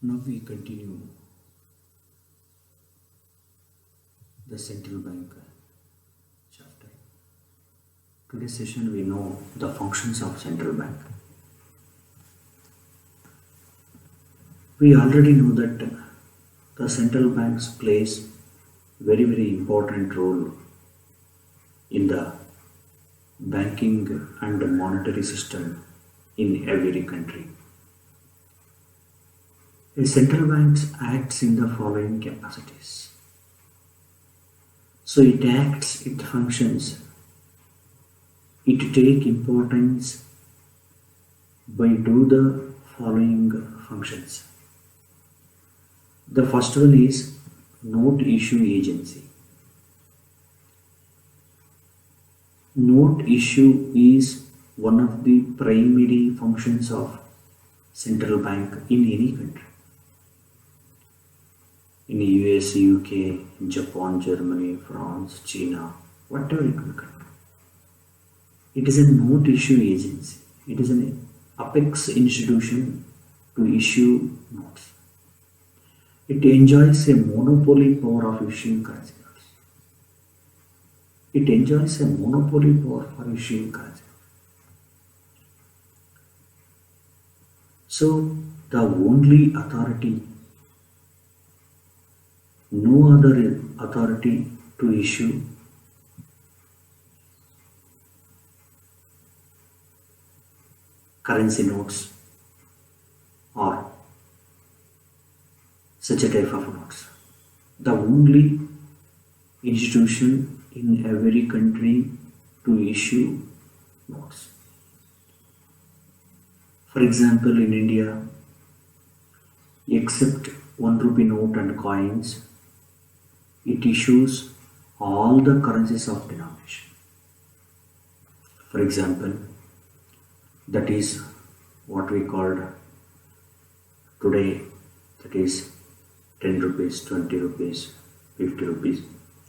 Now we continue the central bank chapter. Today's session we know the functions of central bank. We already know that the central banks plays very important role in the banking and monetary system in every country. A central bank acts in the following capacities. So it functions, it take importance by do the following functions. The first one is note issue agency. Note issue is one of the primary functions of central bank in any country. In US, UK, Japan, Germany, France, China, whatever it may country. It is a note issue agency. It is an apex institution to issue notes. It enjoys a monopoly power of issuing currency notes. It enjoys a monopoly power for issuing currency. So the only authority, no other authority to issue currency notes or such a type of notes. The only institution in every country to issue notes. For example, in India, except 1 rupee note and coins, it issues all the currencies of denomination. For example, that is what we called today, that is 10 rupees, 20 rupees, 50 rupees,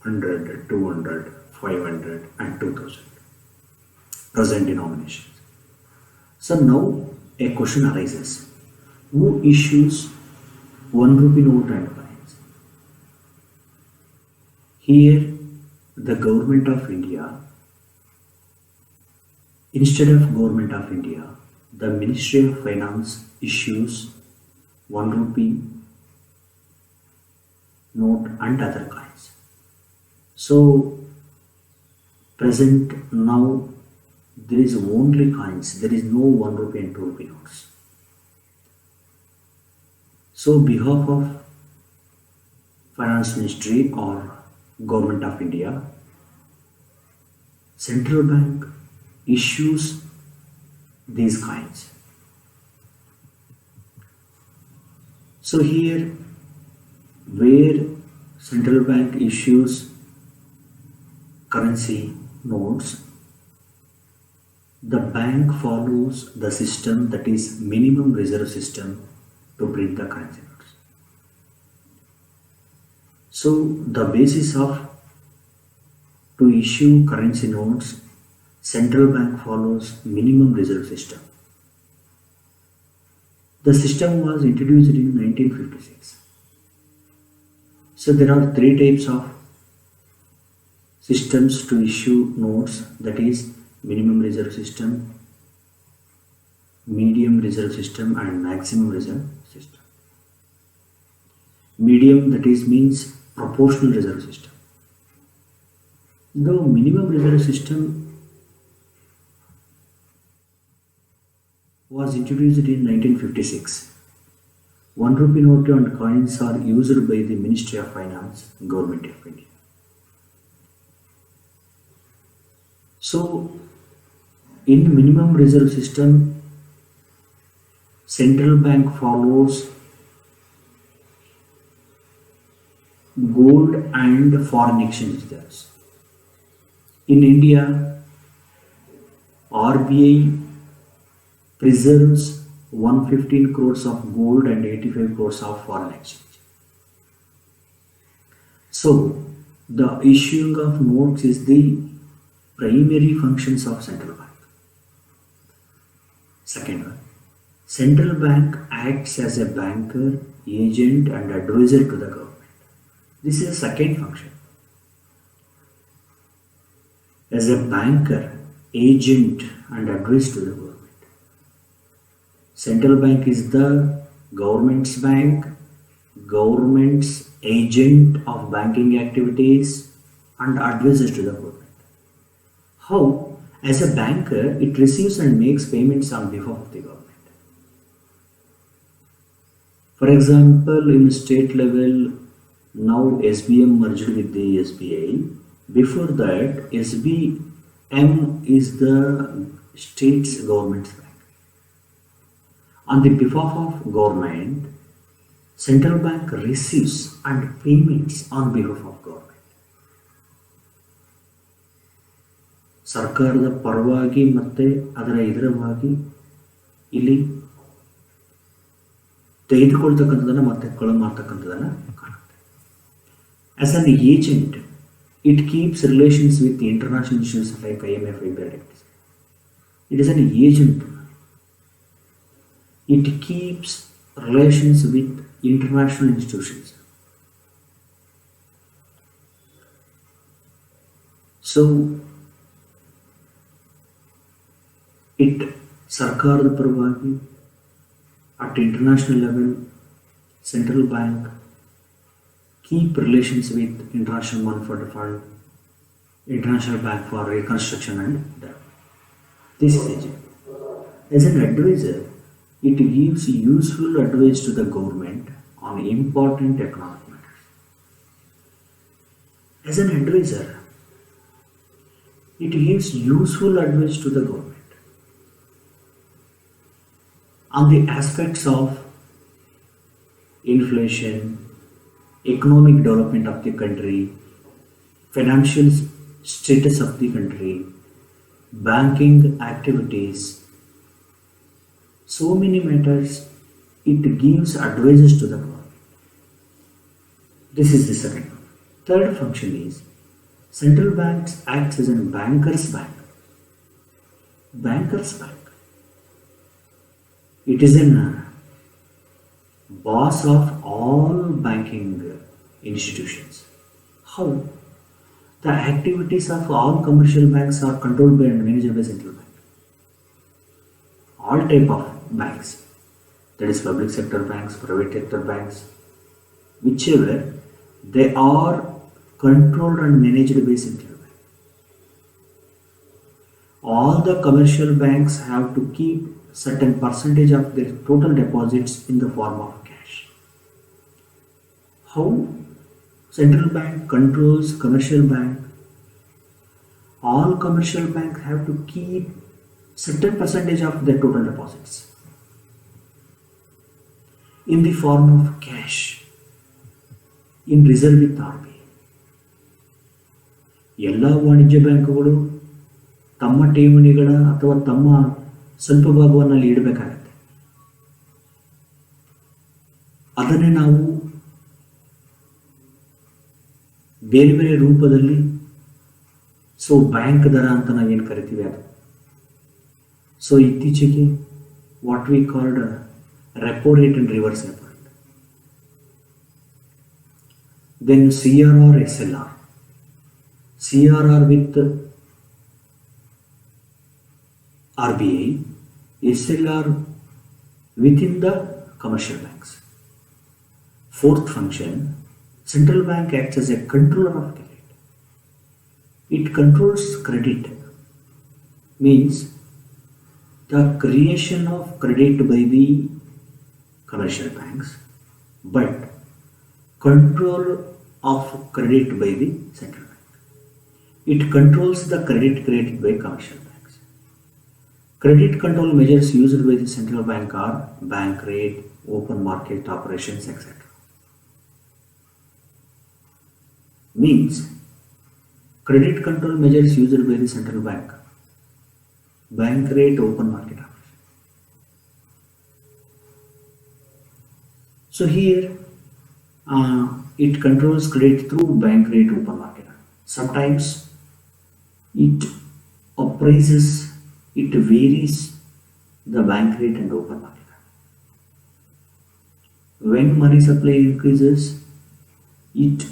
100, 200, 500 and 2000 present denominations. So now a question arises, who issues 1 rupee note and coins? Here the government of India, instead of government of India, the Ministry of Finance issues 1 rupee note and other coins. So present now there is only coins, there is no 1 rupee and 2 rupee notes. So behalf of Finance Ministry or Government of India, Central Bank issues these coins. So here where Central Bank issues currency notes, the bank follows the system, that is minimum reserve system, to print the currency notes. So the basis of to issue currency notes, Central Bank follows minimum reserve system. The system was introduced in 1956. So there are three types of systems to issue notes, that is minimum reserve system, medium reserve system and maximum reserve system. Medium, that is means proportional reserve system. The minimum reserve system was introduced in 1956. 1 rupee note and coins are used by the Ministry of Finance, Government of India. So in minimum reserve system, Central Bank follows gold and foreign exchange reserves. In India, RBI preserves 115 crores of gold and 85 crores of foreign exchange. So the issuing of notes is the primary functions of central bank. Second one, Central bank acts as a banker, agent and advisor to the government. This is a second function. As a banker, agent and advisor to the government. Central bank is the government's bank, government's agent of banking activities and advisor to the government. How? As a banker, it receives and makes payments on behalf of the government. For example, in state level, now SBM merged with the SBI. Before that, SBM is the state's government's bank. On the behalf of government, central bank receives and payments on behalf of government. ಸರ್ಕಾರದ ಪರವಾಗಿ ಮತ್ತೆ ಅದರ ಎದುರವಾಗಿ ಇಲ್ಲಿ ತೆಗೆದುಕೊಳ್ತಕ್ಕಂಥದ್ದನ್ನು ಮತ್ತೆ ಕಳು ಮಾಡ್ತಕ್ಕಂಥದ್ದನ್ನು ಕಾಣುತ್ತೆ. As an agent, it keeps relations with international institutions like IMF, IBRD. It is an agent. It keeps relations with international institutions. So, it ಸರ್ಕಾರದ ಪರವಾಗಿ at international level, central bank keep relations with International Monetary Fund, International Bank for Reconstruction and Development. This is agent. As an advisor, it gives useful advice to the government on important economic matters. As an advisor, it gives useful advice to the government on the aspects of inflation, economic development of the country, financial status of the country, banking activities, so many matters. It gives advices to the government. This is the second one. Third function is central banks acts as a banker's bank. Banker's bank. It is a boss of all banking institutions. How? The activities of all commercial banks are controlled by and managed by central bank. All type of banks, that is public sector banks, private sector banks, whichever, they are controlled and managed by central bank. All the commercial banks have to keep certain percentage of their total deposits in the form of cash. How central bank controls commercial bank? All commercial banks have to keep certain percentage of their total deposits in the form of cash in reserve with RBI. ಎಲ್ಲ ವಾಣಿಜ್ಯ ಬ್ಯಾಂಕುಗಳು ತಮ್ಮ ಠೇವಣಿಗಳ ಅಥವಾ ತಮ್ಮ ಸ್ವಲ್ಪ ಭಾಗವನ್ನು ಅಲ್ಲಿ ಇಡಬೇಕಾಗತ್ತೆ. ಅದನ್ನೇ ನಾವು ಬೇರೆ ಬೇರೆ ರೂಪದಲ್ಲಿ ಬ್ಯಾಂಕ್ ದರ ಅಂತ ನಾವೇನು ಕರಿತೀವಿ ಅದು. ಇತ್ತೀಚೆಗೆ what we called repo rate and reverse repo rate, then CRR, SLR, CRR with RBI, SLR within the commercial banks. Fourth function, central bank acts as a controller of credit. It controls credit, means the creation of credit by the commercial banks, but control of credit by the central bank. It controls the credit created by commercial banks. Credit control measures used by the central bank are bank rate, open market operations, etc. Means credit control measures used by the central bank, bank rate, open market operation. So here it controls credit through bank rate, open market. Sometimes it appraises, it varies the bank rate and open market. When money supply increases, it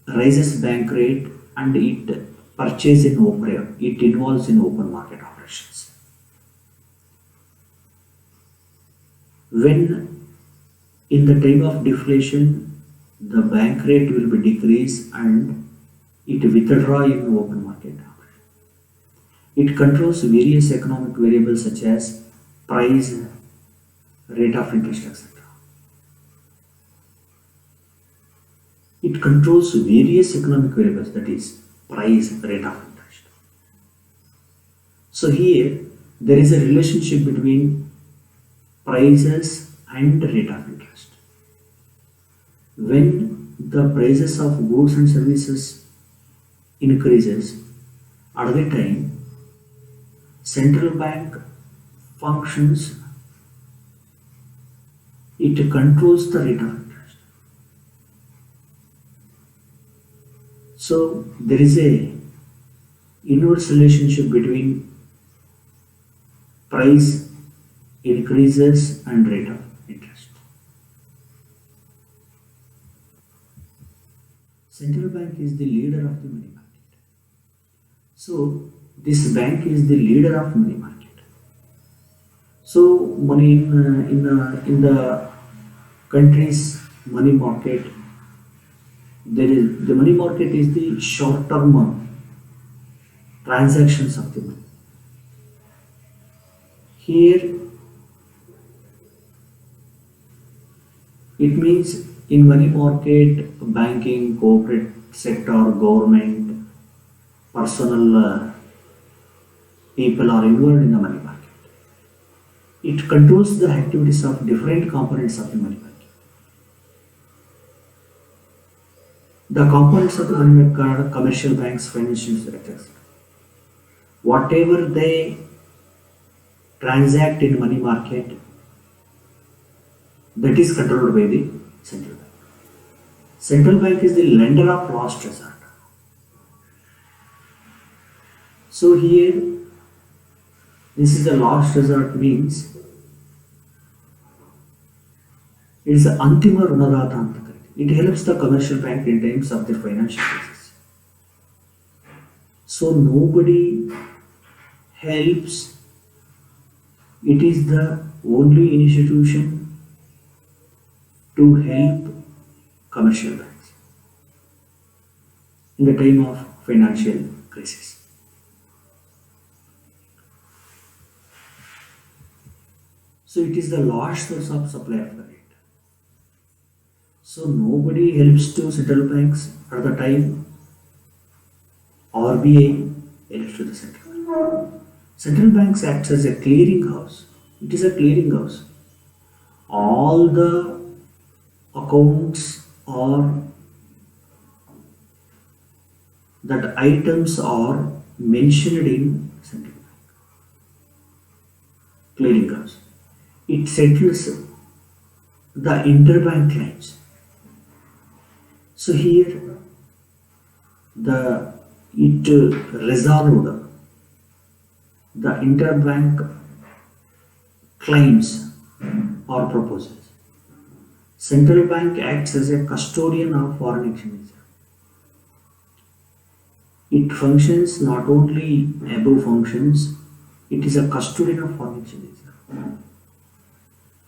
raises bank rate and it purchase in open, it involves in open market operations. When in the time of deflation, the bank rate will be decreased and it withdraw in open market. It controls various economic variables such as price, rate of interest, etc. It controls various economic variables, that is price, rate of interest. So here there is a relationship between prices and rate of interest. When the prices of goods and services increases, at the time central bank functions, it controls the rate of interest. So there is a inverse relationship between price increases and rate of interest. Central bank is the leader of the money market. So this bank is the leader of money market. So money in the country's money market, there is the money market is the short term transactions of the money. Here it means in money market, banking, corporate sector, government, personal people are involved in the money market. It controls the activities of different components of the money market. The components of the money market are commercial banks, financial institutions. Whatever they transact in money market, that is controlled by the central bank. Central bank is the lender of last resort. So here, this is the last resort means it is the Antima Runadata anta kareeತಾರೆ. It helps the commercial bank in times of their financial crisis. So nobody helps. It is the only institution to help commercial banks in the time of financial crisis. So it is the last source of supply of the rate. So nobody helps to central banks at the time. RBI helps to the central bank. Central banks acts as a clearing house. It is a clearing house. All the accounts or that items are mentioned in central bank clearing house. It settles the interbank claims. So here it resolved the interbank claims or proposals. Central bank acts as a custodian of foreign exchange. It functions not only above functions, it is a custodian of foreign exchange.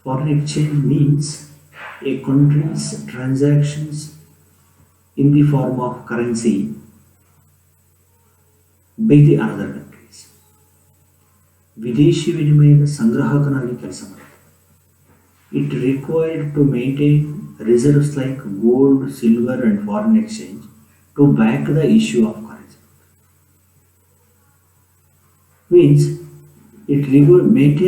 Foreign exchange means a country's transactions in the form of currency by the other countries. ವಿದೇಶಿ ವಿನಿಮಯದ ಸಂಗ್ರಾಹಕನಾಗಿ ಕೆಲಸ ಮಾಡುತ್ತೆ. It required to maintain reserves like gold, silver and foreign exchange to back the issue of currency. Means it maintains